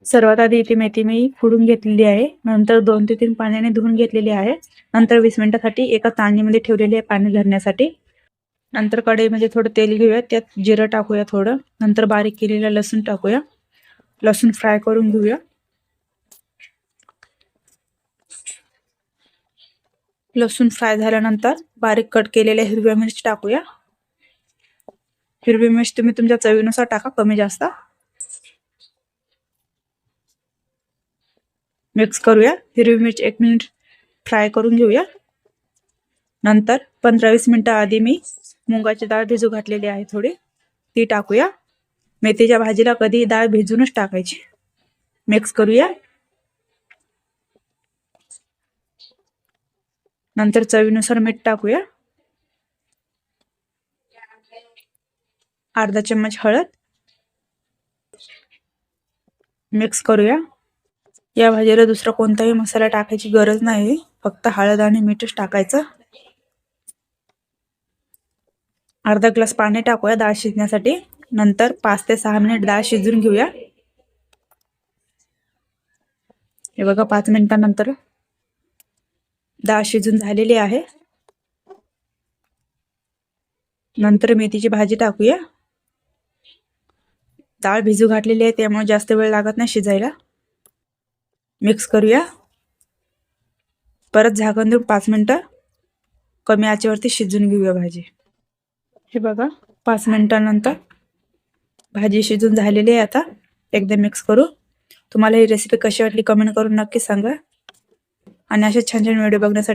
सर्वात आधी इथे मेथी मी फोडून घेतलेली आहे. नंतर 2 ते 3 पाण्याने धुवून घेतलेली आहे. नंतर 20 मिनिटांसाठी एका चाळणीमध्ये ठेवलेली आहे पाणी धरण्यासाठी. नंतर कढईमध्ये थोडं तेल घेऊया, त्यात जिरं टाकूया थोडं. नंतर बारीक केलेला लसूण टाकूया. लसूण फ्राय करून घेऊया. लसूण फ्राय झाल्यानंतर बारीक कट केलेल्या हिरव्या मिरची टाकूया. हिरवी मिरची तुम्ही तुमच्या चवीनुसार टाका, कमी जास्त. मिक्स करूया. हिरवी मिरची 1 मिनिट फ्राय करून घेऊया. नंतर 15-20 मिनिटं आधी मी मुगाची डाळ भिजू घातलेली आहे थोडी, ती टाकूया. मेथीच्या भाजीला कधी डाळ भिजूनच टाकायची. मिक्स करूया. नंतर चवीनुसार मीठ टाकूया. अर्धा चम्मच हळद. मिक्स करूया. या भाजीला दुसरा कोणताही मसाला टाकायची गरज नाही, फक्त हळद आणि मीठच टाकायचं. अर्धा ग्लास पाणी टाकूया डाळ शिजण्यासाठी. नंतर 5 ते 6 मिनिट डाळ शिजून घेऊया. हे बघा 5 मिनिटांनंतर डाळ शिजून झालेली आहे. नंतर मेथीची भाजी टाकूया. डाळ भिजू घातलेली आहे त्यामुळे जास्त वेळ लागत नाही शिजायला. मिक्स करूया. परत झाकण देऊन 5 मिनिटं कमी आचेवरती शिजून घेऊया भाजी. हे बघा 5 मिनिटांनंतर भाजी शिजून झालेली आहे. आता एकदा मिक्स करू. तुम्हाला ही रेसिपी कशी वाटली कमेंट करून नक्की सांगा. आणि असे छान छान व्हिडिओ बघण्यासाठी